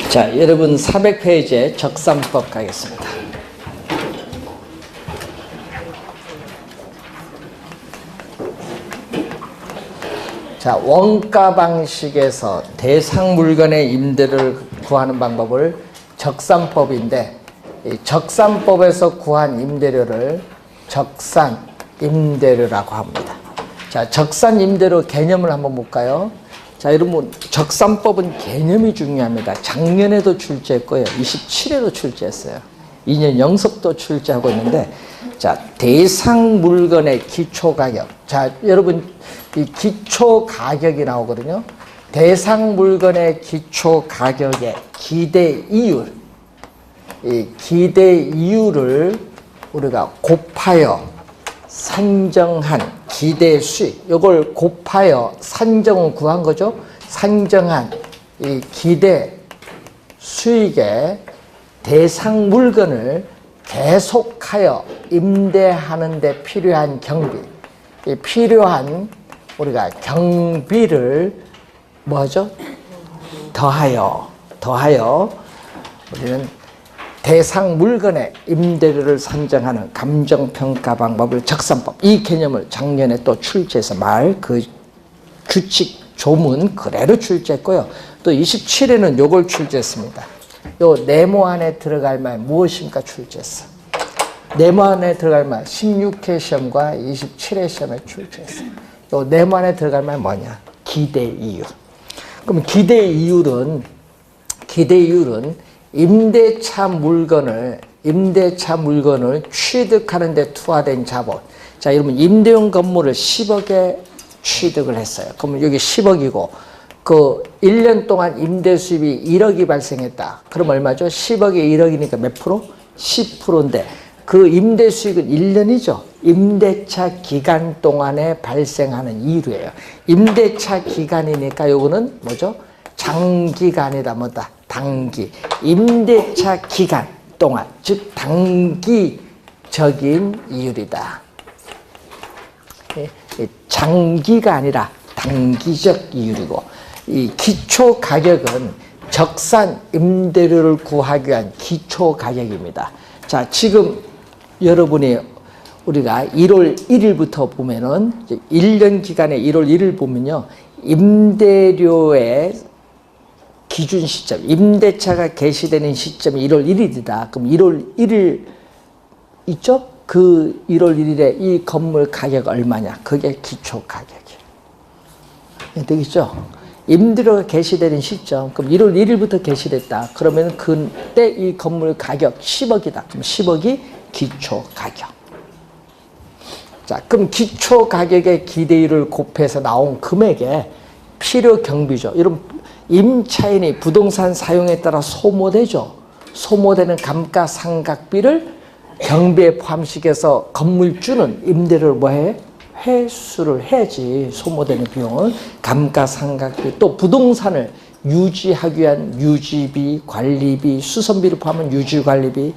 자, 여러분 400페이지에 적산법 가겠습니다. 자, 원가 방식에서 대상 물건의 임대료를 구하는 방법을 적산법인데, 이 적산법에서 구한 임대료를 적산 임대료라고 합니다. 자, 적산 임대료 개념을 한번 볼까요? 자, 여러분 적산법은 개념이 중요합니다. 작년에도 출제했고요. 27회도 출제했어요. 2년 연속도 출제하고 있는데, 자, 대상 물건의 기초 가격. 자, 여러분 이 기초 가격이 나오거든요. 대상 물건의 기초 가격의 기대 이율. 이 기대 이율을 우리가 곱하여 산정한 기대 수익, 이걸 곱하여 산정을 구한 거죠. 산정한 이 기대 수익의 대상 물건을 계속하여 임대하는 데 필요한 경비, 이 필요한 우리가 경비를 뭐죠? 더하여 우리는 대상 물건의 임대료를 산정하는 감정평가 방법을 적산법, 이 개념을 작년에 또 출제해서 그 규칙 조문 그대로 출제했고요. 또 27회는 요걸 출제했습니다. 요 네모 안에 들어갈 말 무엇입니까? 출제했어. 네모 안에 들어갈 말 16회 시험과 27회 시험에 출제했어요. 요 네모 안에 들어갈 말 뭐냐? 기대 이율. 그럼 기대 이율은 임대차 물건을 취득하는 데 투하된 자본. 자, 여러분 임대용 건물을 10억에 취득을 했어요. 그러면 여기 10억이고 그 1년 동안 임대 수입이 1억이 발생했다. 그럼 얼마죠? 10억에 1억이니까 몇 프로? 10%인데 그 임대 수익은 1년이죠. 임대차 기간 동안에 발생하는 이율이에요. 임대차 기간이니까 요거는 뭐죠? 장기간이다 뭐다. 단기. 임대차 기간 동안, 즉 단기적인 이율이다. 장기가 아니라 단기적 이율이고, 이 기초 가격은 적산 임대료를 구하기 위한 기초 가격입니다. 자, 지금 여러분이 우리가 1월 1일부터 보면은 1년 기간에 1월 1일 보면요. 임대료의 기준 시점, 임대차가 개시되는 시점이 1월 1일이다. 그럼 1월 1일 있죠? 그 1월 1일에 이 건물 가격 얼마냐? 그게 기초 가격이에요. 되겠죠? 임대료가 개시되는 시점, 그럼 1월 1일부터 개시됐다. 그러면 그때 이 건물 가격 10억이다. 그럼 10억이 기초 가격. 자, 그럼 기초 가격의 기대율을 곱해서 나온 금액에 필요 경비죠. 여러분, 임차인이 부동산 사용에 따라 소모되죠. 소모되는 감가상각비를 경비에 포함시켜서 건물주는 임대료를 뭐해? 회수를 해야지. 소모되는 비용을 감가상각비, 또 부동산을 유지하기 위한 유지비, 관리비, 수선비를 포함한 유지관리비,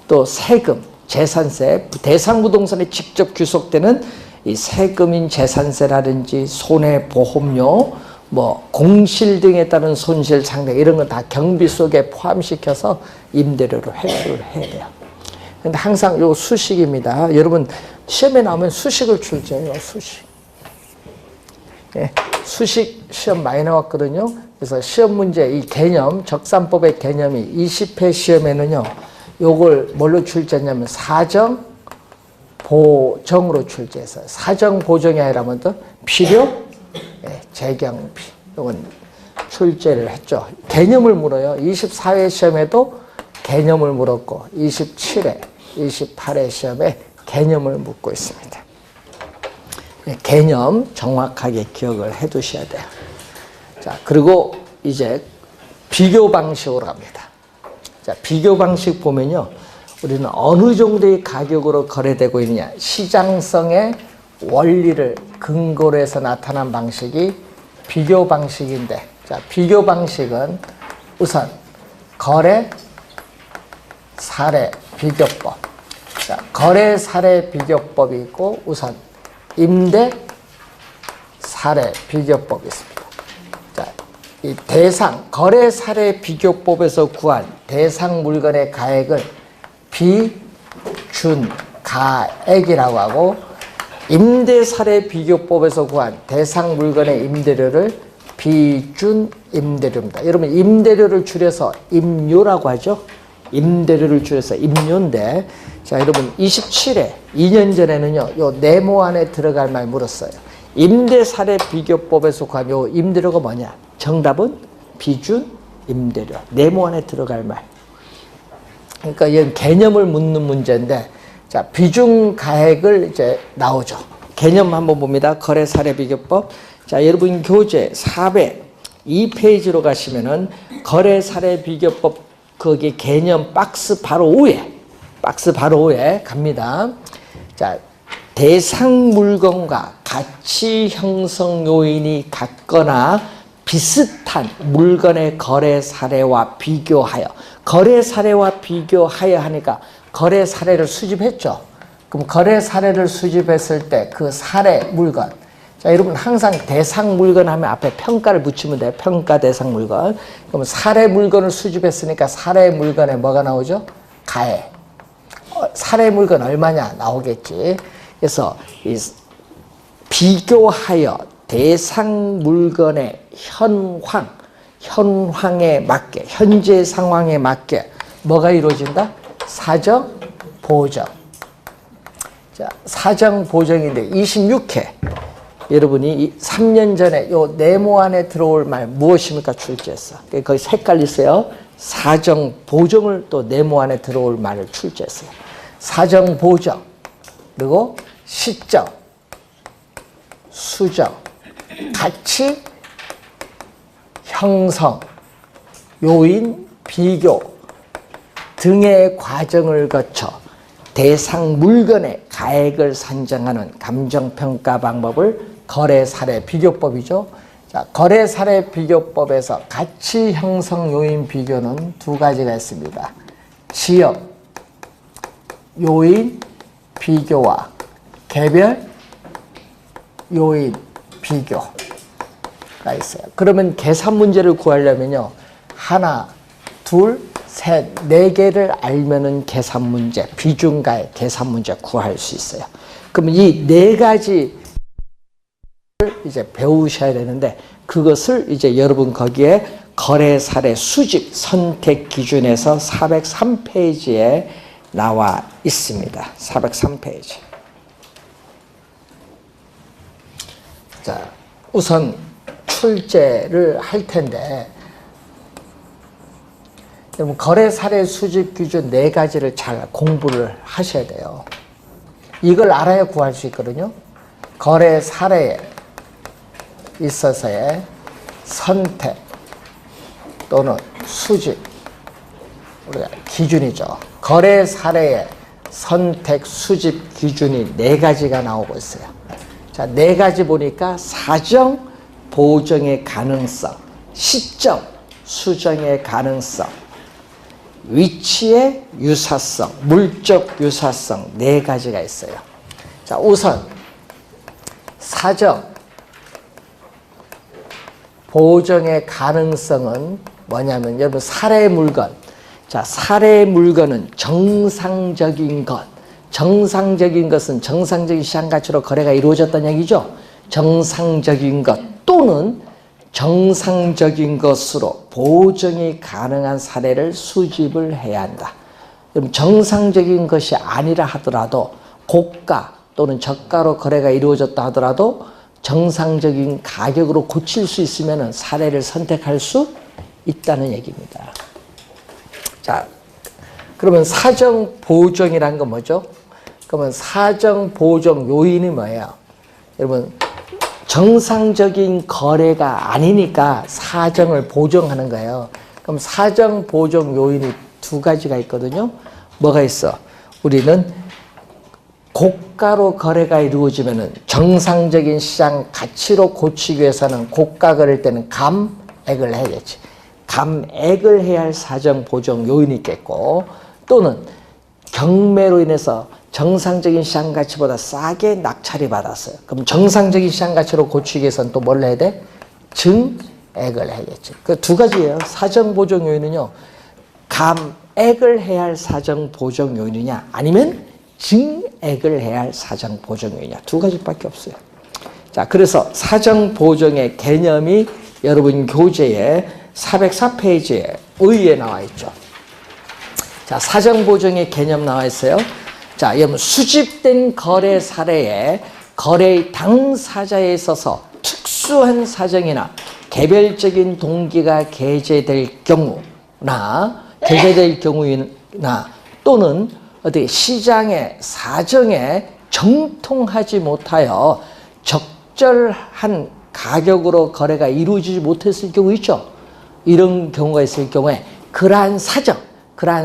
또 세금, 재산세, 대상 부동산에 직접 귀속되는 이 세금인 재산세라든지 손해보험료, 뭐 공실 등에 따른 손실 상당, 이런 건 다 경비 속에 포함시켜서 임대료를 회수를 해야 돼요. 근데 항상 요 수식입니다. 여러분 시험에 나오면 수식을 출제해요. 수식. 예, 수식 시험 많이 나왔거든요. 그래서 시험 문제 이 개념, 적산법의 개념이 20회 시험에는요. 요걸 뭘로 출제했냐면 사정 보정으로 출제했어요. 사정 보정이 아니라 뭐죠? 필요 재경비. 이건 출제를 했죠. 개념을 물어요. 24회 시험에도 개념을 물었고 27회, 28회 시험에 개념을 묻고 있습니다. 개념 정확하게 기억을 해 두셔야 돼요. 자, 그리고 이제 비교 방식으로 갑니다. 자, 비교 방식 보면요. 우리는 어느 정도의 가격으로 거래되고 있느냐. 시장성의 원리를 근거로 해서 나타난 방식이 비교 방식인데, 자, 비교 방식은 우선 거래 사례 비교법. 자, 거래 사례 비교법이 있고 우선 임대 사례 비교법이 있습니다. 자, 이 대상 거래 사례 비교법에서 구한 대상 물건의 가액을 비준가액이라고 하고, 임대 사례 비교법에서 구한 대상 물건의 임대료를 비준 임대료입니다. 여러분, 임대료를 줄여서 임료라고 하죠. 임대료를 줄여서 임료인데, 자, 여러분 27회 2년 전에는요, 요 네모 안에 들어갈 말 물었어요. 임대 사례 비교법에서 구한 요 임대료가 뭐냐? 정답은 비준 임대료. 네모 안에 들어갈 말. 그러니까 이건 개념을 묻는 문제인데, 자, 비중 가액을 이제 나오죠. 개념 한번 봅니다. 거래 사례 비교법. 자, 여러분 교재 402페이지로 가시면은 거래 사례 비교법 거기 개념 박스 바로 5에 갑니다. 자, 대상 물건과 가치 형성 요인이 같거나 비슷한 물건의 거래 사례와 비교하여, 거래 사례와 비교하여 하니까 거래 사례를 수집했죠. 그럼 거래 사례를 수집했을 때 그 사례 물건, 자, 여러분 항상 대상 물건 하면 앞에 평가를 붙이면 돼요. 평가 대상 물건. 그럼 사례 물건을 수집했으니까 사례 물건에 뭐가 나오죠? 가액. 사례 물건 얼마냐 나오겠지. 그래서 이 비교하여 대상 물건의 현황에 맞게, 현재 상황에 맞게 뭐가 이루어진다? 사정 보정. 자, 사정 보정인데 26회. 여러분이 3년 전에 요 네모 안에 들어올 말 무엇입니까? 출제했어. 거기 헷갈리세요. 사정 보정을 또 네모 안에 들어올 말을 출제했어요. 사정 보정, 그리고 시정, 수정, 가치 형성, 요인 비교 등의 과정을 거쳐 대상 물건의 가액을 산정하는 감정평가 방법을 거래 사례 비교법이죠. 자, 거래 사례 비교법에서 가치 형성 요인 비교는 두 가지가 있습니다. 지역 요인 비교와 개별 요인 비교가 있어요. 그러면 계산 문제를 구하려면요, 하나, 둘, 셋, 네 개를 알면은 계산 문제, 비중가의 계산 문제 구할 수 있어요. 그러면 이 네 가지를 이제 배우셔야 되는데, 그것을 이제 여러분 거기에 거래 사례 수집 선택 기준에서 403페이지에 나와 있습니다. 403페이지. 자, 우선 출제를 할 텐데, 여러분 거래 사례 수집 기준 네 가지를 잘 공부를 하셔야 돼요. 이걸 알아야 구할 수 있거든요. 거래 사례에 있어서의 선택 또는 수집, 우리가 기준이죠. 거래 사례의 선택 수집 기준이 네 가지가 나오고 있어요. 자, 네 가지 보니까 사정 보정의 가능성, 시정 수정의 가능성, 위치의 유사성, 물적 유사성 네 가지가 있어요. 자, 우선 사정 보정의 가능성은 뭐냐면, 여러분 사례 물건, 자, 사례 물건은 정상적인 것, 정상적인 것은 정상적인 시장 가치로 거래가 이루어졌다는 얘기죠. 정상적인 것 또는 정상적인 것으로 보정이 가능한 사례를 수집을 해야 한다. 그럼 정상적인 것이 아니라 하더라도, 고가 또는 저가로 거래가 이루어졌다 하더라도 정상적인 가격으로 고칠 수 있으면 사례를 선택할 수 있다는 얘기입니다. 자, 그러면 사정 보정이란 건 뭐죠? 그러면 사정 보정 요인이 뭐예요? 여러분, 정상적인 거래가 아니니까 사정을 보정하는 거예요. 그럼 사정 보정 요인이 두 가지가 있거든요. 뭐가 있어? 우리는 고가로 거래가 이루어지면은 정상적인 시장 가치로 고치기 위해서는 고가 거래일 때는 감액을 해야겠지. 감액을 해야 할 사정 보정 요인이 있겠고, 또는 경매로 인해서 정상적인 시장 가치보다 싸게 낙찰이 받았어요. 그럼 정상적인 시장 가치로 고치기 위해서는 또 뭘 해야 돼? 증액을 해야겠죠. 그 두 가지예요. 사정 보정 요인은요. 감액을 해야 할 사정 보정 요인이냐 아니면 증액을 해야 할 사정 보정 요인이냐 두 가지밖에 없어요. 자, 그래서 사정 보정의 개념이 여러분 교재에 404페이지에 의에 나와 있죠. 자, 사정 보정의 개념 나와 있어요. 자, 여러분 수집된 거래 사례에 거래의 당사자에 있어서 특수한 사정이나 개별적인 동기가 게재될 경우나 또는 어디 시장의 사정에 정통하지 못하여 적절한 가격으로 거래가 이루어지지 못했을 경우 있죠. 이런 경우가 있을 경우에 그러한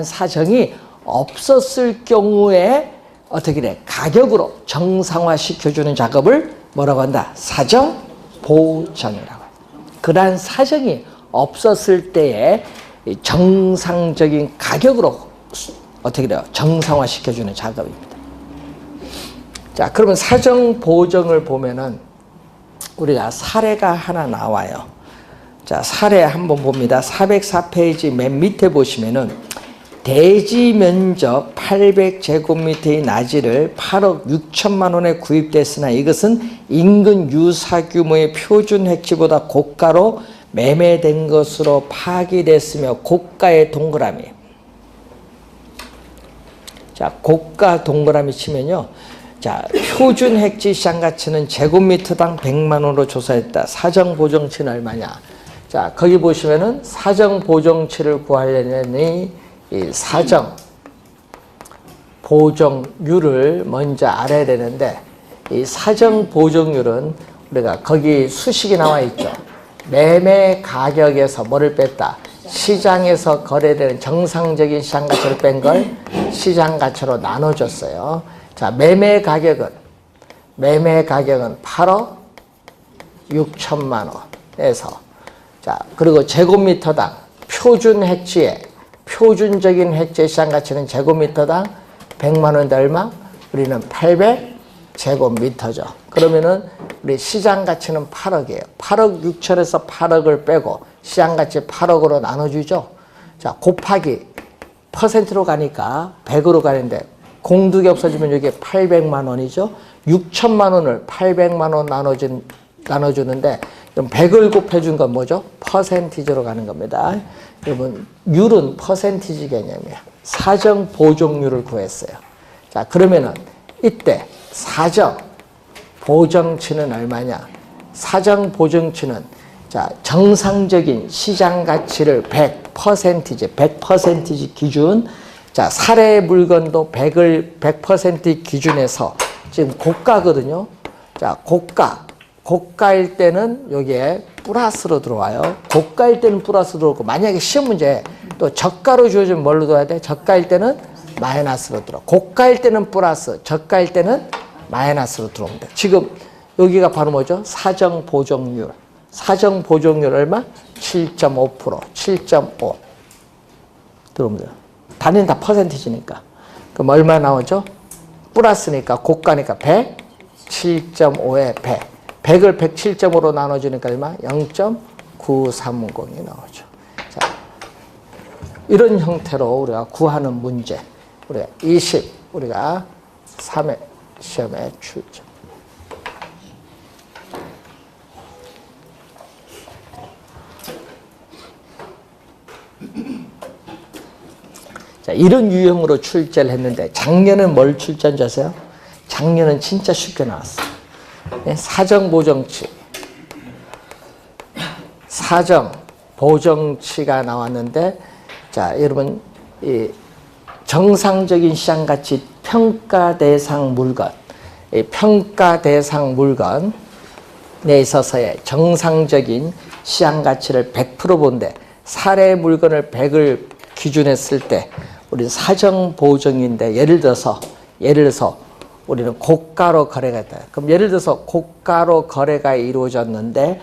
사정이 없었을 경우에 어떻게 돼? 가격으로 정상화시켜주는 작업을 뭐라고 한다? 사정 보정이라고 해요. 그러한 사정이 없었을 때에 정상적인 가격으로 어떻게 돼요? 정상화시켜주는 작업입니다. 자, 그러면 사정 보정을 보면은 우리가 사례가 하나 나와요. 자, 사례 한번 봅니다. 404페이지 맨 밑에 보시면은 대지 면적 800제곱미터의 나지를 8억 6천만 원에 구입됐으나 이것은 인근 유사 규모의 표준 획지보다 고가로 매매된 것으로 파기됐으며 고가의 동그라미. 자, 고가 동그라미 치면요. 자, 표준 획지 시장 가치는 제곱미터당 100만 원으로 조사했다. 사정 보정치는 얼마냐? 자, 거기 보시면은 사정 보정치를 구하려니 이 사정 보정률을 먼저 알아야 되는데 이 사정 보정률은 우리가 거기 수식이 나와 있죠. 매매 가격에서 뭐를 뺐다? 시장에서 거래되는 정상적인 시장 가치를 뺀 걸 시장 가치로 나눠줬어요. 자, 매매 가격은 8억 6천만 원에서 자, 그리고 제곱미터당 표준적인 획지의 시장 가치는 제곱미터당 100만 원인데 얼마? 우리는 800제곱미터죠. 그러면은 우리 시장 가치는 8억이에요. 8억 6천에서 8억을 빼고 시장 가치 8억으로 나눠주죠. 자, 곱하기 퍼센트로 가니까 100으로 가는데 공두개 없어지면 여기 800만 원이죠. 6천만 원을 800만 원 나눠주는데 그럼 100을 곱해준 건 뭐죠? 퍼센티지로 가는 겁니다. 여러분 율은 퍼센티지 개념이에요. 사정 보정률을 구했어요. 자, 그러면은 이때 사정 보정치는 얼마냐? 사정 보정치는 자, 정상적인 시장 가치를 100% 기준. 자, 사례 물건도 100% 기준에서 지금 고가거든요. 자, 고가일 때는 여기에 플러스로 들어와요. 고가일 때는 플러스 들어오고 만약에 시험 문제 또 저가로 주어지면 뭘로 둬야 돼? 저가일 때는 마이너스로 들어. 고가일 때는 플러스, 저가일 때는 마이너스로 들어옵니다. 지금 여기가 바로 뭐죠? 사정 보정률. 사정 보정률 얼마? 7.5%, 7.5 들어옵니다. 단위는 다 퍼센티지니까. 그럼 얼마 나오죠? 플러스니까 고가니까 100, 7.5에 100. 100을 107.5로 나눠주니까 얼마? 0.930이 나오죠. 자, 이런 형태로 우리가 구하는 문제. 우리가 20, 우리가 3회 시험에 출제. 자, 이런 유형으로 출제를 했는데 작년은 뭘 출제한 줄 아세요? 작년은 진짜 쉽게 나왔어요. 사정 보정치. 사정 보정치가 나왔는데 자, 여러분 이 정상적인 시장 가치 평가 대상 물건. 이 평가 대상 물건에 있어서의 정상적인 시장 가치를 100% 본데 사례 물건을 100을 기준했을 때 우리 사정 보정인데 예를 들어서 우리는 고가로 거래가 됐다. 그럼 예를 들어서 고가로 거래가 이루어졌는데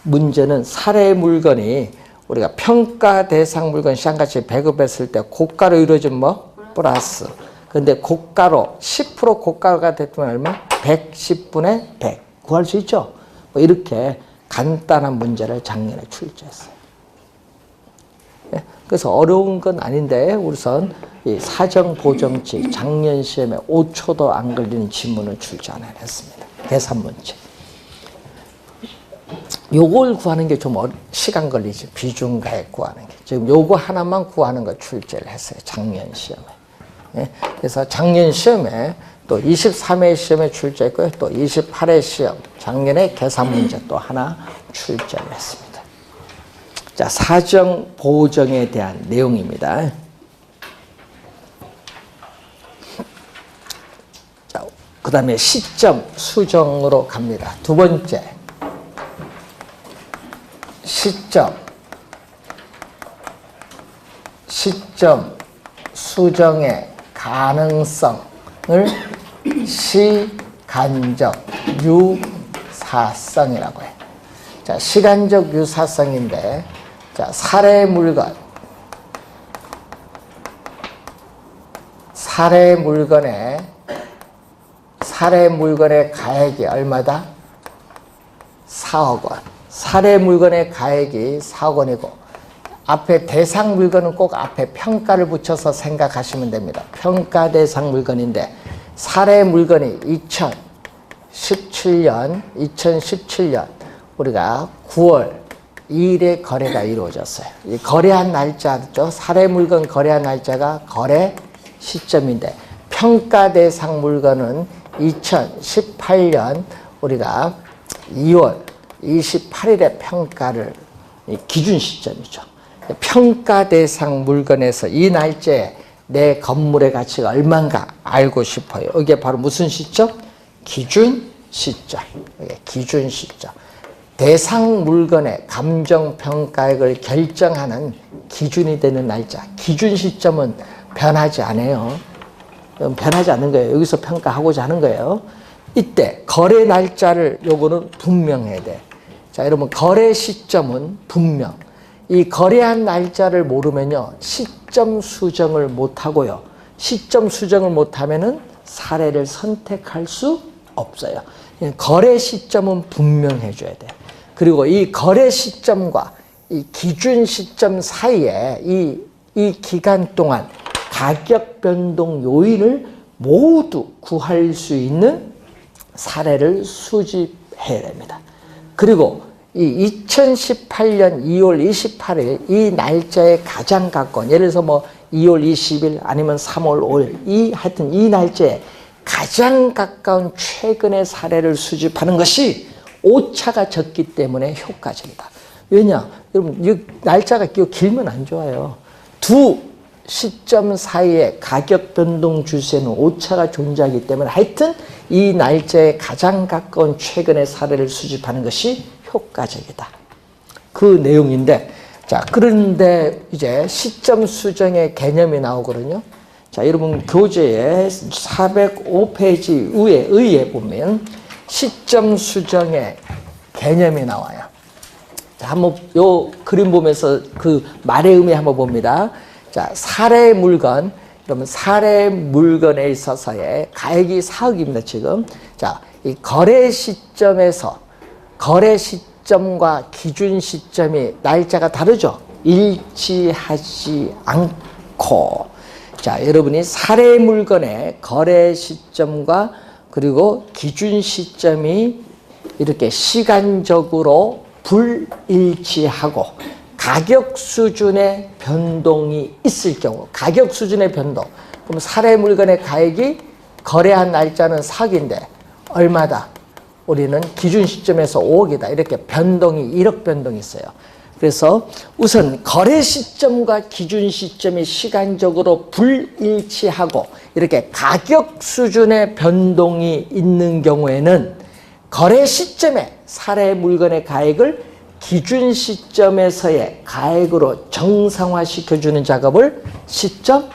문제는 사례 물건이 우리가 평가 대상 물건 시장 가치 100을 뺐을 때 고가로 이루어진 뭐? 플러스. 근데 고가로 10% 고가가 됐으면 얼마? 110분의 100 구할 수 있죠. 뭐 이렇게 간단한 문제를 작년에 출제했어요. 예? 그래서 어려운 건 아닌데 우선 이 사정보정칙 작년 시험에 5초도 안 걸리는 지문을 출제했습니다. 계산 문제. 요걸 구하는 게 좀 시간 걸리죠. 비중가액 구하는 게. 지금 요거 하나만 구하는 거 출제를 했어요. 작년 시험에. 예? 그래서 작년 시험에 또 23회 시험에 출제했고요. 또 28회 시험, 작년에 계산 문제 또 하나 출제를 했습니다. 자, 사정, 보정에 대한 내용입니다. 자, 그 다음에 시점, 수정으로 갑니다. 두 번째. 시점, 수정의 가능성을 시간적 유사성이라고 해요. 자, 시간적 유사성인데, 자, 사례 물건의 가액이 얼마다? 4억 원. 사례 물건의 가액이 4억 원이고, 앞에 대상 물건은 꼭 앞에 평가를 붙여서 생각하시면 됩니다. 평가 대상 물건인데, 사례 물건이 2017년 우리가 9월 2일에 거래가 이루어졌어요. 이 거래한 날짜죠. 사례 물건 거래한 날짜가 거래 시점인데, 평가 대상 물건은 2018년 우리가 2월 28일에 평가를 기준 시점이죠. 평가 대상 물건에서 이 날짜에 내 건물의 가치가 얼마인가 알고 싶어요. 이게 바로 무슨 시점? 기준 시점. 기준 시점. 대상 물건의 감정평가액을 결정하는 기준이 되는 날짜. 기준 시점은 변하지 않아요. 변하지 않는 거예요. 여기서 평가하고자 하는 거예요. 이때 거래 날짜를 요거는 분명해야 돼. 자, 여러분 거래 시점은 분명. 이 거래한 날짜를 모르면요. 시점 수정을 못 하고요. 시점 수정을 못 하면은 사례를 선택할 수 없어요. 거래 시점은 분명해 줘야 돼. 그리고 이 거래 시점과 이 기준 시점 사이에 이 기간 동안 가격 변동 요인을 모두 구할 수 있는 사례를 수집해야 됩니다. 그리고 이 2018년 2월 28일 이 날짜에 가장 가까운, 예를 들어서 뭐 2월 20일 아니면 3월 5일 하여튼 이 날짜에 가장 가까운 최근의 사례를 수집하는 것이 오차가 적기 때문에 효과적이다. 왜냐? 여러분 이 날짜가 길면 안 좋아요. 두 시점 사이에 가격 변동 주세는 오차가 존재하기 때문에 하여튼 이 날짜에 가장 가까운 최근의 사례를 수집하는 것이 효과적이다. 그 내용인데, 자, 그런데 이제 시점 수정의 개념이 나오거든요. 자, 여러분 교재에 405페이지 의에 보면 시점 수정의 개념이 나와요. 자, 한번 요 그림 보면서 그 말의 의미 한번 봅니다. 자, 사례 물건, 그러면 사례 물건에 있어서의 가액이 4억입니다, 지금. 자, 이 거래 시점과 기준 시점이 날짜가 다르죠? 일치하지 않고. 자, 여러분이 사례 물건의 거래 시점과 그리고 기준 시점이 이렇게 시간적으로 불일치하고 가격 수준의 변동이 있을 경우, 가격 수준의 변동. 그럼 사례 물건의 가액이 거래한 날짜는 4억인데 얼마다? 우리는 기준 시점에서 5억이다. 이렇게 변동이 1억 변동이 있어요. 그래서 우선 거래 시점과 기준 시점이 시간적으로 불일치하고 이렇게 가격 수준의 변동이 있는 경우에는 거래 시점에 사례 물건의 가액을 기준 시점에서의 가액으로 정상화시켜주는 작업을 시점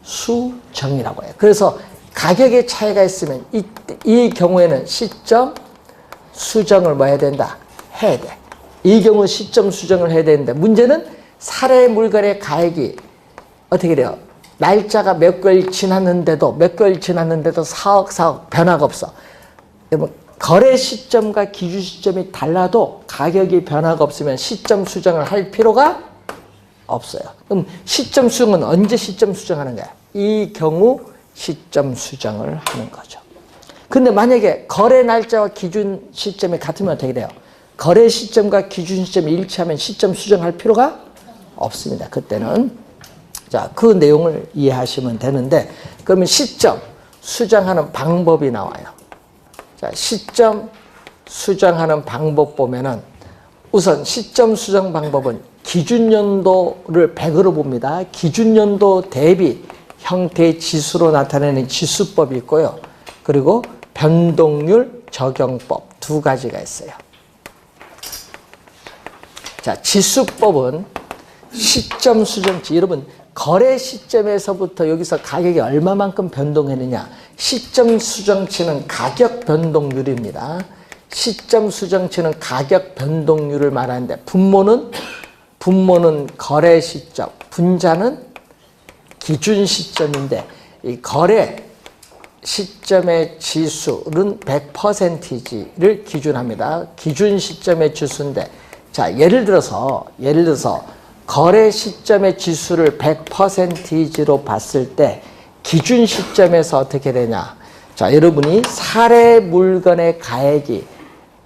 수정이라고 해요. 그래서 가격의 차이가 있으면 이 경우에는 시점 수정을 뭐 해야 된다? 해야 돼. 이 경우 시점 수정을 해야 되는데 문제는 사례 물건의 가액이 어떻게 돼요? 날짜가 몇 개월 지났는데도 4억 변화가 없어. 거래 시점과 기준 시점이 달라도 가격이 변화가 없으면 시점 수정을 할 필요가 없어요. 그럼 시점 수정은 언제 시점 수정하는 거야? 이 경우 시점 수정을 하는 거죠. 근데 만약에 거래 날짜와 기준 시점이 같으면 어떻게 돼요? 거래 시점과 기준 시점이 일치하면 시점 수정할 필요가 없습니다. 그때는. 자, 그 내용을 이해하시면 되는데, 그러면 시점 수정하는 방법이 나와요. 자, 시점 수정하는 방법 보면은 우선 시점 수정 방법은 기준연도를 100으로 봅니다. 기준연도 대비 형태의 지수로 나타내는 지수법이 있고요. 그리고 변동률 적용법 두 가지가 있어요. 자, 지수법은 시점 수정치. 여러분, 거래 시점에서부터 여기서 가격이 얼마만큼 변동했느냐. 시점 수정치는 가격 변동률입니다. 시점 수정치는 가격 변동률을 말하는데 분모는 거래 시점, 분자는 기준 시점인데 이 거래 시점의 지수는 100%를 기준합니다. 기준 시점의 지수인데, 자, 예를 들어서 거래 시점의 지수를 100%로 봤을 때 기준 시점에서 어떻게 되냐. 자, 여러분이 사례 물건의 가액이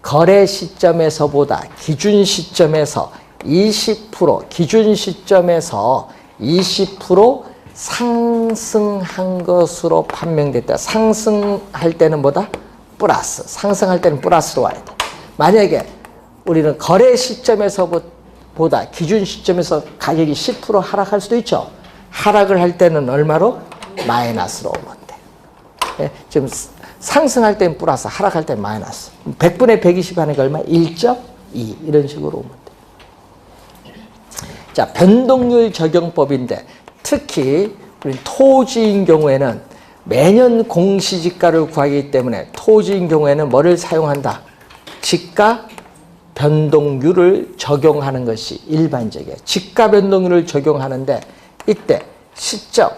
거래 시점에서보다 기준 시점에서 20%, 기준 시점에서 20% 상승한 것으로 판명됐다. 상승할 때는 뭐다? 플러스. 상승할 때는 플러스로 와야 돼. 만약에 우리는 거래 시점에서보다 기준 시점에서 가격이 10% 하락할 수도 있죠. 하락을 할 때는 얼마로? 마이너스로 오면 돼. 예, 지금 상승할 때는 플러스, 하락할 때는 마이너스. 100분의 120 하는 게 얼마? 1.2 이런 식으로 오면 돼. 자, 변동률 적용법인데 특히 우리 토지인 경우에는 매년 공시지가를 구하기 때문에 토지인 경우에는 뭐를 사용한다? 지가 변동률을 적용하는 것이 일반적이에요. 지가 변동률을 적용하는데 이때 시점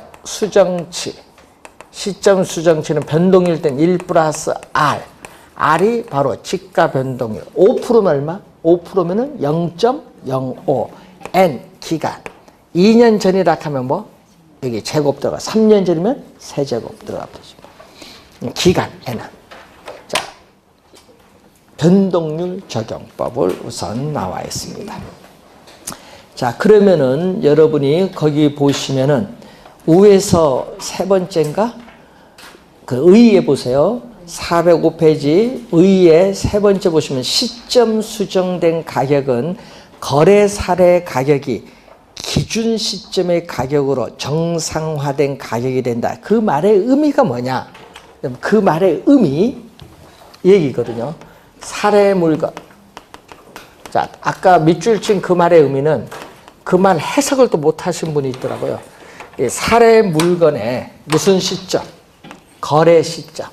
수정치는 변동률 땐 1 플러스 R. R이 바로 지가 변동률. 5%면 얼마? 5%면은 0.05. N 기간. 2년 전이라 하면 뭐? 여기 제곱 들어가. 3년 전이면 세제곱 들어가 보시면. 기간 N은. 자, 변동률 적용법을 우선 나와 있습니다. 자, 그러면은 여러분이 거기 보시면은 우에서 세 번째인가? 그 의에 보세요. 405페이지 의에 세 번째 보시면 시점 수정된 가격은 거래 사례 가격이 기준 시점의 가격으로 정상화된 가격이 된다. 그 말의 의미가 뭐냐? 그 말의 의미 얘기거든요. 사례 물건. 자, 아까 밑줄 친 그 말의 의미는 그 말 해석을 또 못 하신 분이 있더라고요. 이 사례 물건의 무슨 시점? 거래 시점.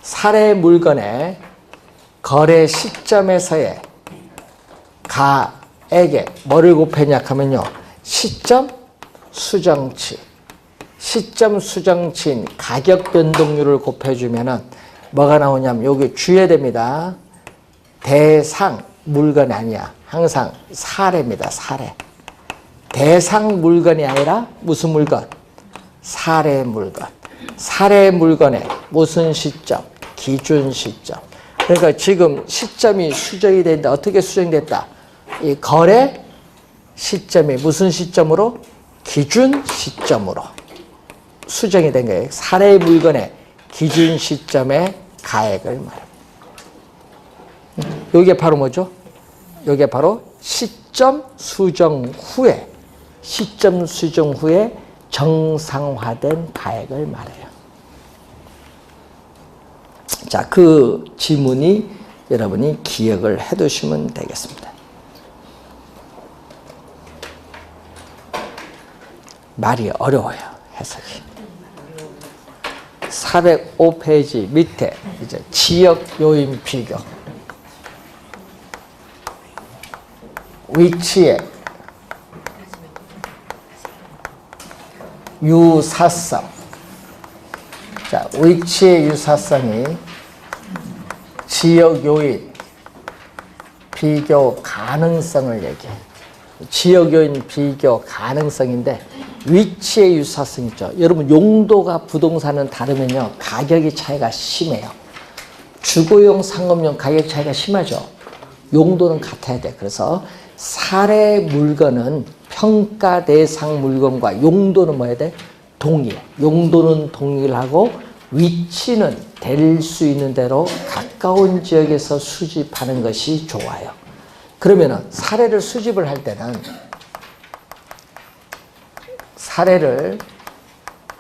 사례 물건의 거래 시점에서의 가액에 뭐를 곱했냐 하면요. 시점 수정치. 시점 수정치인 가격 변동률을 곱해주면은 뭐가 나오냐면 여기 주의해야 됩니다. 대상 물건이 아니야. 항상 사례입니다. 사례. 대상 물건이 아니라 무슨 물건? 사례 물건. 사례 물건의 무슨 시점? 기준 시점. 그러니까 지금 시점이 수정이 된다. 어떻게 수정됐다? 이 거래 시점이 무슨 시점으로? 기준 시점으로 수정이 된 거예요. 사례 물건의 기준 시점의 가액을 말합니다. 이게 바로 뭐죠? 이게 바로 시점 수정 후에 정상화된 가액을 말해요. 자, 그 지문이 여러분이 기억을 해 두시면 되겠습니다. 말이 어려워요, 해석이. 405페이지 밑에 이제 지역 요인 비교. 위치의 유사성. 자, 위치의 유사성이 지역 요인, 비교 가능성을 얘기해요. 지역 요인 비교 가능성인데 위치의 유사성 있죠. 여러분 용도가 부동산은 다르면요 가격의 차이가 심해요. 주거용, 상업용 가격 차이가 심하죠. 용도는 같아야 돼. 그래서 사례 물건은 평가 대상 물건과 용도는 뭐야 돼? 동일. 용도는 동일하고 위치는 될 수 있는 대로 가까운 지역에서 수집하는 것이 좋아요. 그러면은 사례를 수집을 할 때는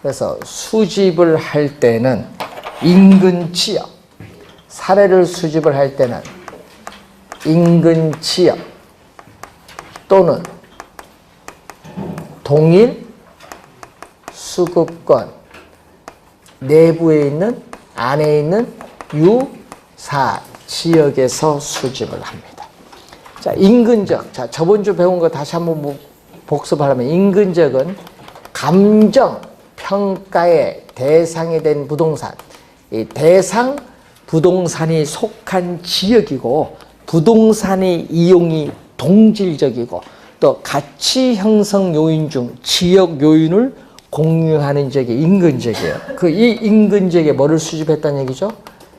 그래서 수집을 할 때는 인근 지역, 사례를 수집을 할 때는 인근 지역 또는 동일 수급권 내부에 있는 안에 있는 유사 지역에서 수집을 합니다. 자, 인근적. 자, 저번 주 배운 거 다시 한번 복습하려면 인근적은 감정 평가의 대상이 된 부동산. 이 대상 부동산이 속한 지역이고 부동산의 이용이 동질적이고 또 가치 형성 요인 중 지역 요인을 공유하는 지역이 인근지역이에요. 이 인근지역에 뭐를 수집했다는 얘기죠?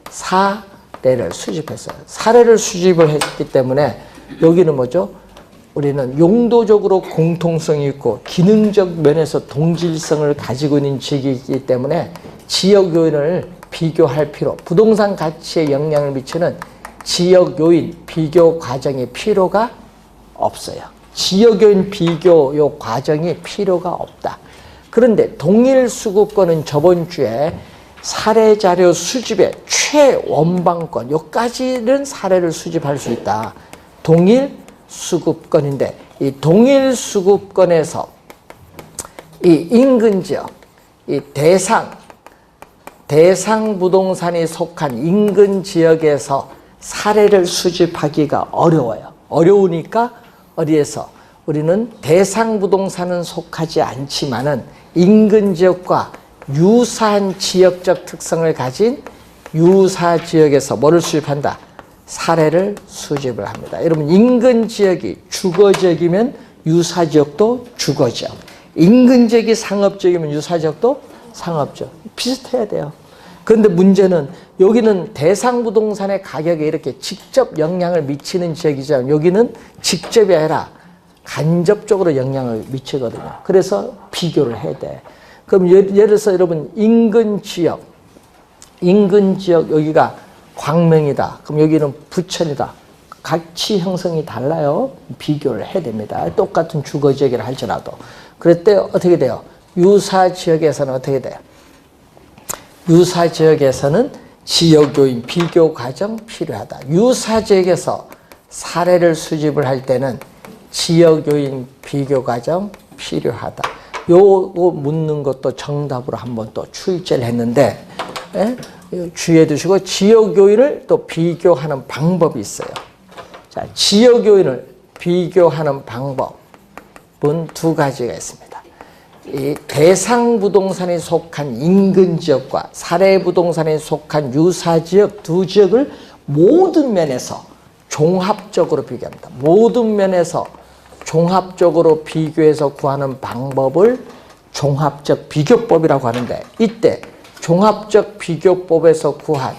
사례를 수집했어요. 사례를 수집을 했기 때문에 여기는 뭐죠? 우리는 용도적으로 공통성이 있고 기능적 면에서 동질성을 가지고 있는 지역이기 때문에 지역 요인을 비교할 필요, 부동산 가치에 영향을 미치는 지역 요인 비교 과정이 필요가 없어요. 지역 요인 비교 요 과정이 필요가 없다. 그런데 동일 수급권은 저번 주에 사례 자료 수집의 최원방권, 여기까지는 사례를 수집할 수 있다. 동일 수급권인데 이 동일 수급권에서 이 인근 지역, 이 대상 부동산이 속한 인근 지역에서 사례를 수집하기가 어려워요. 어려우니까 어디에서 우리는 대상 부동산은 속하지 않지만은 인근 지역과 유사한 지역적 특성을 가진 유사 지역에서 뭐를 수집한다? 사례를 수집을 합니다. 여러분 인근 지역이 주거 지역이면 유사 지역도 주거 지역. 인근 지역이 상업 지역이면 유사 지역도 상업 지역. 비슷해야 돼요. 그런데 문제는 여기는 대상 부동산의 가격에 이렇게 직접 영향을 미치는 지역이지만 여기는 직접이 아니라 간접적으로 영향을 미치거든요. 그래서 비교를 해야 돼. 그럼 예를 들어서 여러분 인근 지역 여기가 광명이다. 그럼 여기는 부천이다. 가치 형성이 달라요. 비교를 해야 됩니다. 똑같은 주거 지역이라 할지라도. 그럴 때 어떻게 돼요? 유사 지역에서는 어떻게 돼요? 유사 지역에서는 지역 요인 비교 과정 필요하다. 유사 지역에서 사례를 수집을 할 때는 지역 요인 비교 과정 필요하다. 요거 묻는 것도 정답으로 한번 또 출제를 했는데 주의해 두시고 지역 요인을 또 비교하는 방법이 있어요. 자, 지역 요인을 비교하는 방법은 두 가지가 있습니다. 이 대상 부동산에 속한 인근 지역과 사례 부동산에 속한 유사 지역 두 지역을 모든 면에서 종합적으로 비교합니다. 모든 면에서 종합적으로 비교해서 구하는 방법을 종합적 비교법이라고 하는데 이때 종합적 비교법에서 구한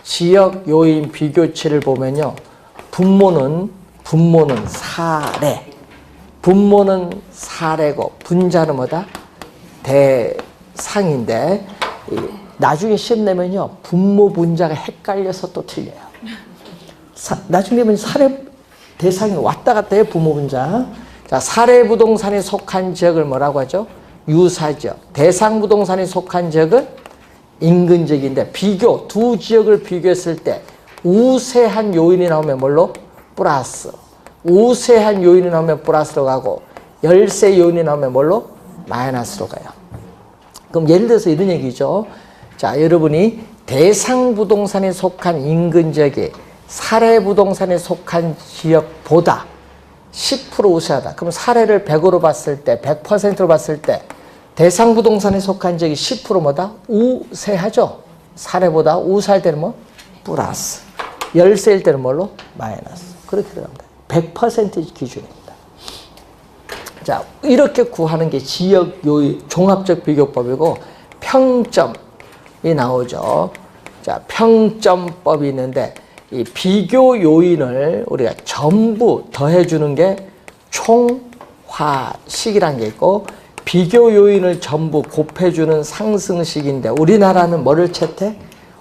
지역 요인 비교치를 보면요. 분모는 사례. 분모는 사례고 분자는 뭐다? 대상인데 나중에 시험 내면요. 분모 분자가 헷갈려서 또 틀려요. 나중에 되면 사례 대상이 왔다 갔다 해요. 분모 분자. 자, 사례 부동산에 속한 지역을 뭐라고 하죠? 유사지역. 대상 부동산에 속한 지역은 인근지역인데 두 지역을 비교했을 때 우세한 요인이 나오면 뭘로? 플러스. 우세한 요인이 나오면 플러스로 가고 열세 요인이 나오면 뭘로? 마이너스로 가요. 그럼 예를 들어서 이런 얘기죠. 자, 여러분이 대상 부동산에 속한 인근 지역이 사례 부동산에 속한 지역보다 10% 우세하다. 그럼 사례를 100으로 봤을 때, 100%로 봤을 때 대상 부동산에 속한 지역이 10% 뭐다? 우세하죠. 사례보다 우세할 때는 뭐? 플러스. 열세일 때는 뭘로? 마이너스. 그렇게 들어갑니다. 100% 기준입니다. 자, 이렇게 구하는 게 지역 요인 종합적 비교법이고 평점이 나오죠. 자, 평점법이 있는데 이 비교 요인을 우리가 전부 더해주는 게 총화식이라는 게 있고 비교 요인을 전부 곱해주는 상승식인데 우리나라는 뭐를 채택?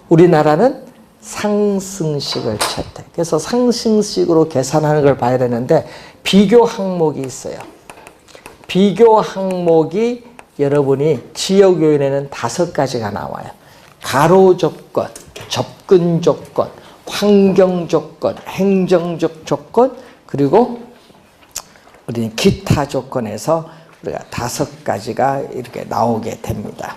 우리나라는 상승식을 채택. 그래서 상승식으로 계산하는 걸 봐야 되는데 비교 항목이 있어요. 비교 항목이 여러분이 지역 요인에는 5가지가 나와요. 가로 조건, 접근 조건, 환경 조건, 행정적 조건, 그리고 우리는 기타 조건에서 우리가 5가지가 이렇게 나오게 됩니다.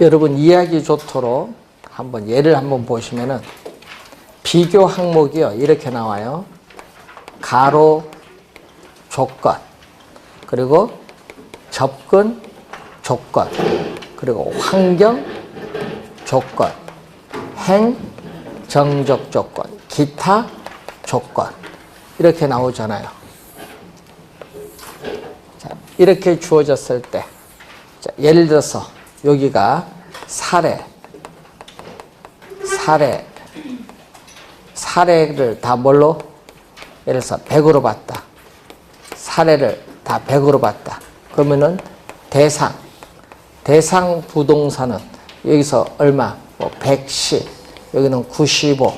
여러분 이해하기 좋도록 한번 예를 한번 보시면은 비교 항목이요 이렇게 나와요. 가로 조건, 그리고 접근 조건, 그리고 환경 조건, 행정적 조건, 기타 조건 이렇게 나오잖아요. 자, 이렇게 주어졌을 때 자, 예를 들어서 여기가 사례를 다 뭘로? 예를 들어서 100으로 봤다. 사례를 다 100으로 봤다. 그러면은 대상 부동산은 여기서 얼마? 뭐 110, 여기는 95,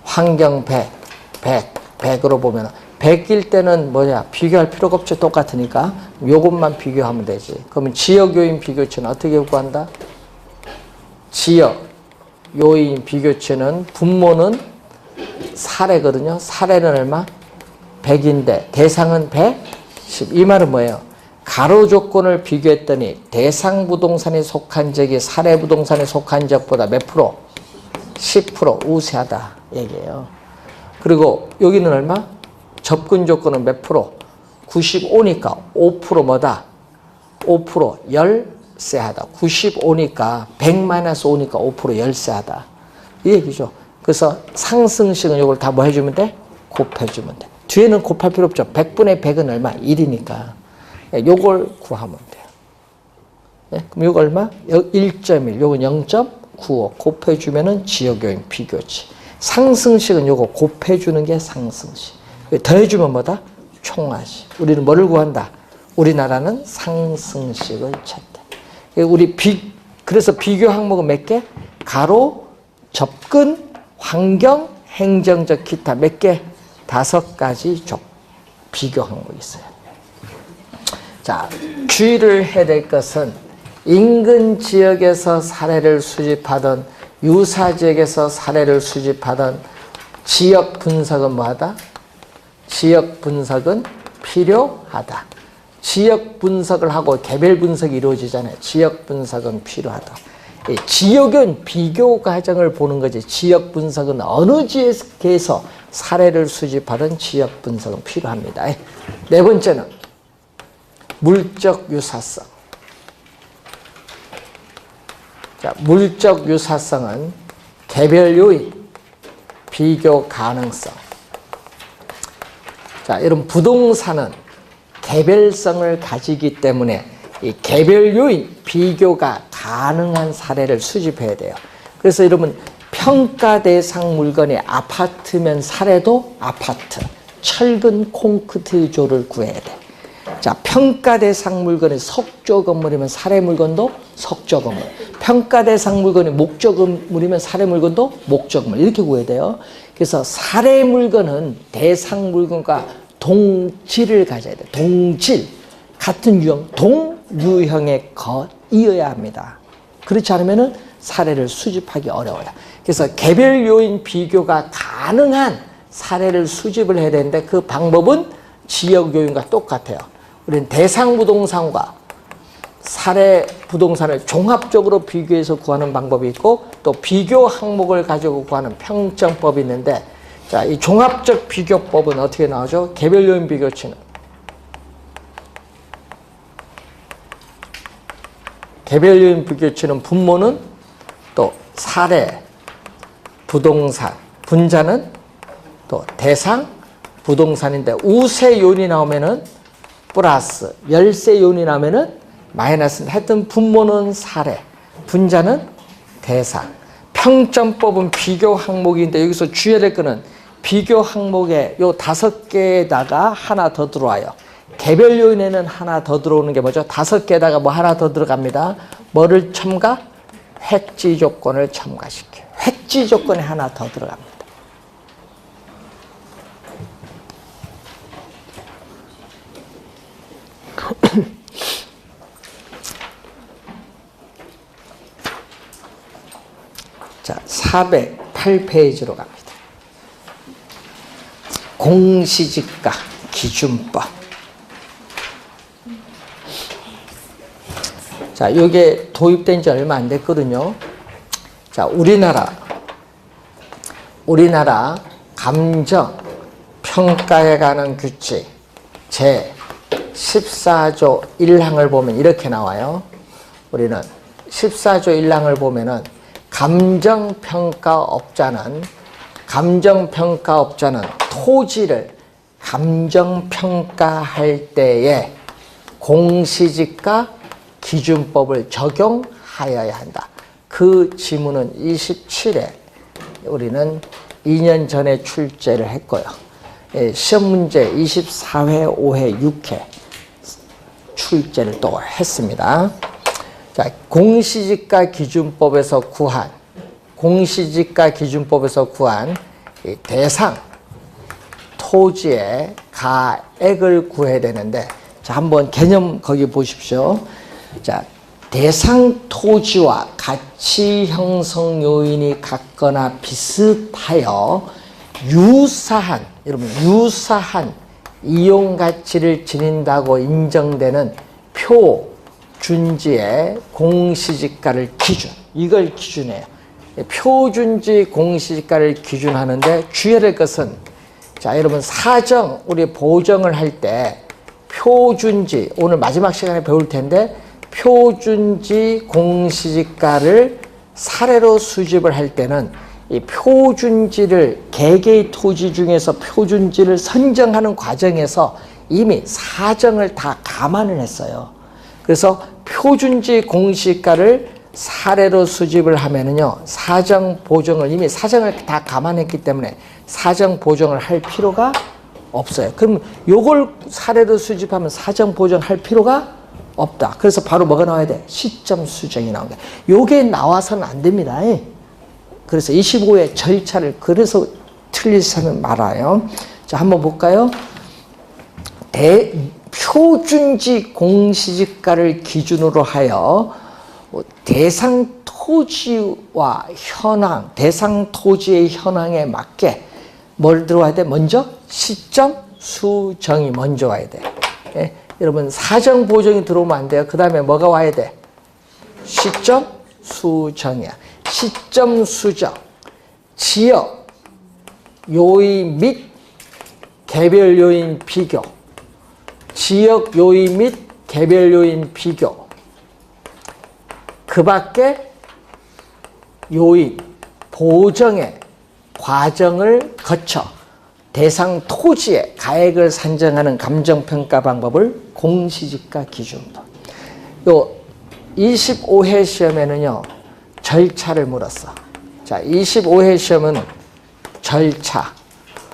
환경 100으로 보면 100일 때는 뭐냐? 비교할 필요가 없죠. 똑같으니까. 요것만 비교하면 되지. 그러면 지역 요인 비교치는 어떻게 구한다? 지역 요인 비교치는 분모는 사례거든요. 사례는 얼마? 100인데 대상은 110. 이 말은 뭐예요? 가로 조건을 비교했더니 대상 부동산에 속한 적이 사례 부동산에 속한 적보다 몇 프로? 10% 우세하다 얘기예요. 그리고 여기는 얼마? 접근 조건은 몇 프로? 95니까 5% 뭐다? 5% 열세하다. 95니까 100-5니까 5% 열세하다. 이 얘기죠. 그래서 상승식은 이걸 다 뭐 해주면 돼? 곱해주면 돼. 뒤에는 곱할 필요 없죠. 100분의 100은 얼마? 1이니까. 요걸 구하면 돼요. 예? 그럼 요거 얼마? 1.1, 요건 0.95 곱해주면은 지역요인 비교치. 상승식은 요거 곱해주는 게 상승식. 더해주면 뭐다? 총화식. 우리는 뭐를 구한다? 우리나라는 상승식을 채택. 그래서 비교 항목은 몇 개? 가로, 접근, 환경, 행정적, 기타 몇 개? 5가지 비교 항목이 있어요. 자, 주의를 해야 될 것은 인근 지역에서 사례를 수집하던 유사 지역에서 사례를 수집하던 지역 분석은 뭐하다? 지역 분석은 필요하다. 지역 분석을 하고 개별 분석이 이루어지잖아요. 지역 분석은 필요하다. 지역은 비교 과정을 보는 거지. 지역 분석은 어느 지역에서 사례를 수집하던 지역 분석은 필요합니다. 네 번째는 물적 유사성. 자, 물적 유사성은 개별 요인, 비교 가능성. 자, 여러분 부동산은 개별성을 가지기 때문에 이 개별 요인, 비교가 가능한 사례를 수집해야 돼요. 그래서 여러분 평가 대상 물건이 아파트면 사례도 아파트, 철근 콘크리트조를 구해야 돼. 자, 평가 대상 물건이 석조 건물이면 사례 물건도 석조 건물. 평가 대상 물건이 목조 건물이면 사례 물건도 목조 건물. 이렇게 구해야 돼요. 그래서 사례 물건은 대상 물건과 동질을 가져야 돼. 동질. 같은 유형, 동유형의 것이어야 합니다. 그렇지 않으면 사례를 수집하기 어려워요. 그래서 개별 요인 비교가 가능한 사례를 수집을 해야 되는데 그 방법은 지역 요인과 똑같아요. 우리는 대상 부동산과 사례 부동산을 종합적으로 비교해서 구하는 방법이 있고 또 비교 항목을 가지고 구하는 평점법이 있는데 자, 이 종합적 비교법은 어떻게 나오죠? 개별 요인 비교치는 개별 요인 비교치는 분모는 또 사례 부동산 분자는 또 대상 부동산인데 우세 요인이 나오면은 플러스 열세 요인이 나오면은 마이너스. 하여튼 분모는 사례 분자는 대상. 평점법은 비교 항목인데 여기서 주의해야 될 거는 비교 항목에 요 5개에다가 하나 더 들어와요. 개별 요인에는 하나 더 들어오는 게 뭐죠? 5개에다가 뭐 하나 더 들어갑니다. 뭐를 첨가? 획지 조건을 첨가시켜요. 획지 조건에 하나 더 들어갑니다. 자, 408페이지로 갑니다. 공시지가 기준법. 자, 이게 도입된 지 얼마 안 됐거든요. 자, 우리나라 감정 평가에 관한 규칙 제 14조 1항을 보면 이렇게 나와요. 우리는 14조 1항을 보면은 감정평가업자는 토지를 감정평가할 때에 공시지가 기준법을 적용하여야 한다. 그 지문은 27회 우리는 2년 전에 출제를 했고요. 시험 문제 24회, 5회, 6회 출제를 또 했습니다. 자, 공시지가 기준법에서 구한 이 대상 토지의 가액을 구해야 되는데 자, 한번 개념 거기 보십시오. 자, 대상 토지와 가치 형성 요인이 같거나 비슷하여 유사한 이용 가치를 지닌다고 인정되는 표준지의 공시지가를 이걸 기준해요. 표준지 공시지가를 기준하는데 주의해야 될 것은 자, 여러분 우리 보정을 할 때 표준지 오늘 마지막 시간에 배울 텐데 표준지 공시지가를 사례로 수집을 할 때는 이 표준지를 개개의 토지 중에서 표준지를 선정하는 과정에서 이미 사정을 다 감안을 했어요. 그래서 표준지 공시가를 사례로 수집을 하면은요, 사정 보정을 이미 사정을 다 감안했기 때문에 사정 보정을 할 필요가 없어요. 그럼 요걸 사례로 수집하면 사정 보정할 필요가 없다. 그래서 바로 뭐가 나와야 돼? 시점 수정이 나옵니다. 요게 나와서는 안 됩니다. 그래서 25회 절차를 그래서 틀리서는 말아요. 자, 한번 볼까요? 표준지 공시지가를 기준으로 하여 대상 토지와 대상 토지의 현황에 맞게 뭘 들어와야 돼? 먼저 시점 수정이 먼저 와야 돼. 여러분 사정 보정이 들어오면 안 돼요. 그 다음에 뭐가 와야 돼? 시점 수정이야. 시점 수정, 지역 요인 및 개별 요인 비교, 지역 요인 및 개별 요인 비교, 그 밖에 요인 보정의 과정을 거쳐 대상 토지의 가액을 산정하는 감정평가 방법을 공시지가 기준법. 요 25회 시험에는요, 절차를 물었어. 자, 25회 시험은 절차,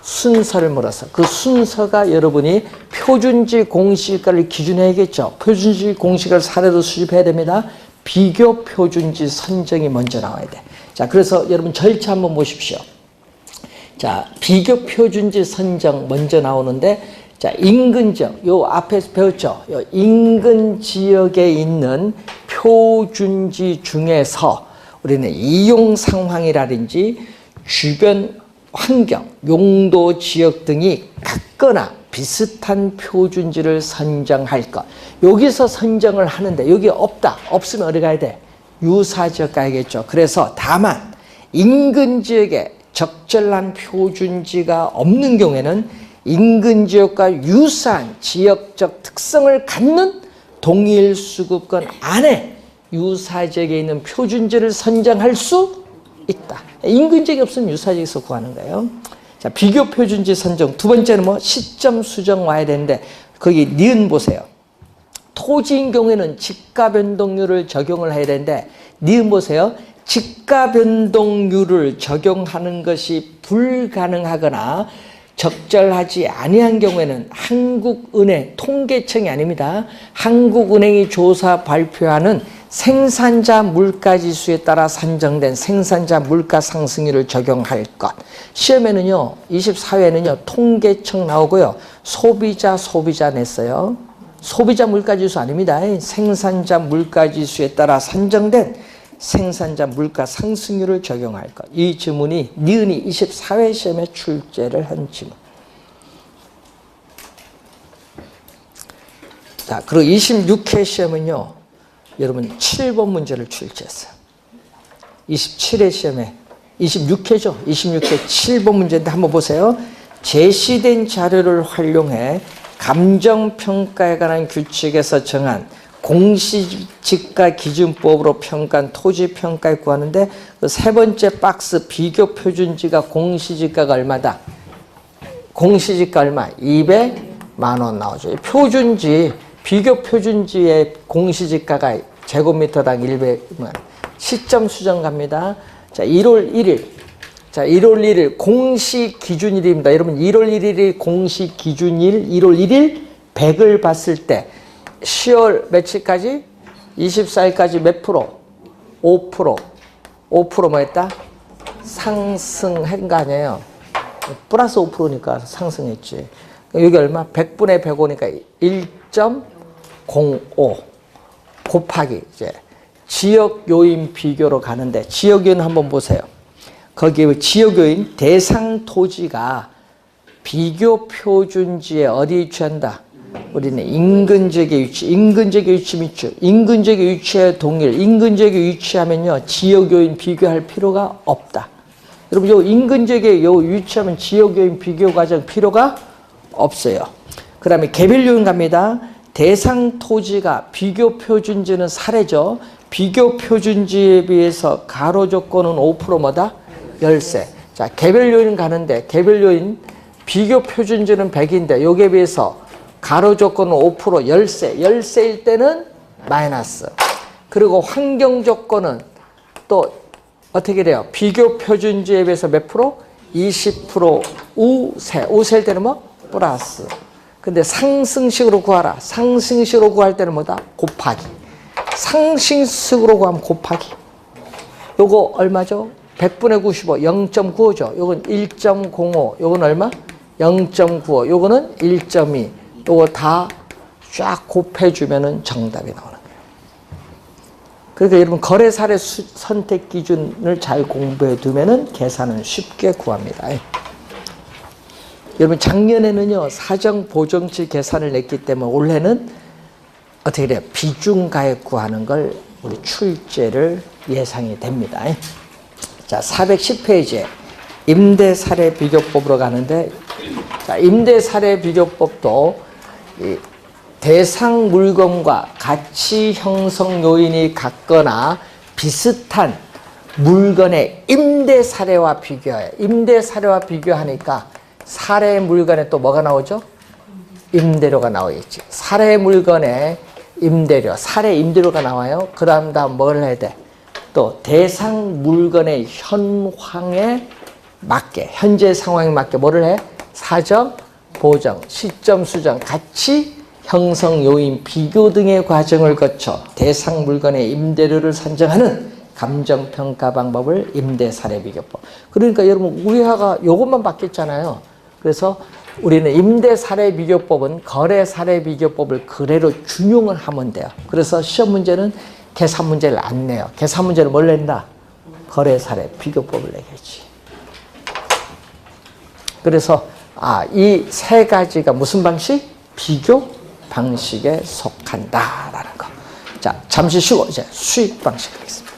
순서를 물었어. 그 순서가 여러분이 표준지 공시지가를 기준해야겠죠. 표준지 공시지가를 사례로 수집해야 됩니다. 비교 표준지 선정이 먼저 나와야 돼. 자, 그래서 여러분 절차 한번 보십시오. 자, 비교 표준지 선정 먼저 나오는데, 자, 인근 지역, 요 앞에서 배웠죠? 요 인근 지역에 있는 표준지 중에서 우리는 이용 상황이라든지 주변 환경, 용도 지역 등이 같거나 비슷한 표준지를 선정할 것. 여기서 선정을 하는데 여기 없다. 없으면 어디 가야 돼? 유사지역 가야겠죠. 그래서 다만 인근 지역에 적절한 표준지가 없는 경우에는 인근 지역과 유사한 지역적 특성을 갖는 동일 수급권 안에 유사지역에 있는 표준지를 선정할 수 있다. 인근 지역이 없으면 유사지역에서 구하는 거예요. 자, 비교 표준지 선정. 두 번째는 뭐 시점 수정 와야 되는데 거기 니은 보세요. 토지인 경우에는 지가 변동률을 적용을 해야 되는데 니은 보세요. 지가 변동률을 적용하는 것이 불가능하거나 적절하지 아니한 경우에는 한국은행 통계청이 아닙니다. 한국은행이 조사 발표하는 생산자 물가지수에 따라 산정된 생산자 물가 상승률을 적용할 것. 시험에는요, 24회에는요, 통계청 나오고요, 소비자 냈어요. 소비자 물가지수 아닙니다. 생산자 물가지수에 따라 산정된 생산자 물가 상승률을 적용할 것. 이 지문이 니은이 24회 시험에 출제를 한 지문. 자, 그리고 26회 시험은요, 여러분 7번 문제를 출제했어요. 27회 시험에 26회죠. 26회 7번 문제인데 한번 보세요. 제시된 자료를 활용해 감정평가에 관한 규칙에서 정한 공시지가 기준법으로 평가한 토지평가에 구하는데 그 세 번째 박스 비교 표준지가 공시지가가 얼마다? 공시지가 얼마? 200만 원 나오죠. 표준지, 비교 표준지의 공시지가가 제곱미터당 100만. 시점 수정 갑니다. 자, 1월 1일. 자, 1월 1일 공시 기준일입니다. 여러분 1월 1일이 공시 기준일, 1월 1일 100을 봤을 때 10월 며칠까지? 24일까지 몇 프로? 5%. 5% 뭐 했다? 상승한 거 아니에요. 플러스 5%니까 상승했지. 여기 얼마? 100분의 105니까 1.05 곱하기 이제 지역 요인 비교로 가는데 지역 요인 한번 보세요. 거기에 지역 요인 대상 토지가 비교 표준지에 어디 위치한다? 우리는 인근 지역에 위치, 인근 지역에 위치면 인근 지역에 위치해 동일, 인근 지역에 위치하면요 지역 요인 비교할 필요가 없다. 여러분 요 인근 지역에 요 위치하면 지역 요인 비교 과정 필요가 없어요. 그다음에 개별 요인 갑니다. 대상 토지가 비교 표준지는 사례죠. 비교 표준지에 비해서 가로 조건은 5% 뭐다? 열세. 자, 개별 요인 가는데 개별 요인 비교 표준지는 100인데 여기에 비해서 가로 조건은 5% 열세일 때는 마이너스. 그리고 환경 조건은 또 어떻게 돼요? 비교 표준지에 비해서 몇 프로? 20% 우세일 때는 뭐? 플러스. 근데 상승식으로 구하라. 상승식으로 구할 때는 뭐다? 곱하기. 상승식으로 구하면 곱하기. 요거 얼마죠? 100분의 95, 0.95죠. 요건 1.05, 요건 얼마? 0.95, 요거는 1.2. 요거 다 쫙 곱해주면은 정답이 나오는 거예요. 그러니까 여러분 거래 사례 선택 기준을 잘 공부해 두면은 계산은 쉽게 구합니다. 여러분 작년에는요 사정 보정치 계산을 냈기 때문에 올해는 어떻게 돼요? 비중가액 구하는 걸 우리 출제를 예상이 됩니다. 자, 410페이지에 임대사례 비교법으로 가는데, 자, 임대사례 비교법도 이 대상 물건과 가치 형성 요인이 같거나 비슷한 물건의 임대 사례와 비교해. 임대 사례와 비교하니까 사례 물건에 또 뭐가 나오죠? 임대료가 나오겠지. 사례 물건에 임대료, 사례 임대료가 나와요. 그 다음 뭘 해야 돼? 또 대상 물건의 현황에 맞게, 현재 상황에 맞게 뭐를 해? 사정, 보정, 시점 수정, 가치 형성 요인 비교 등의 과정을 거쳐 대상 물건의 임대료를 산정하는 감정평가 방법을 임대사례비교법. 그러니까 여러분 우리가 요것만 바뀌었잖아요. 그래서 우리는 임대사례비교법은 거래사례비교법을 그대로 준용을 하면 돼요. 그래서 시험 문제는 계산 문제를 안 내요. 계산 문제를 뭘 낸다? 거래사례비교법을 내겠지. 그래서 이 세 가지가 무슨 방식? 비교 방식에 속한다라는 거. 자, 잠시 쉬고 이제 수익 방식 하겠습니다.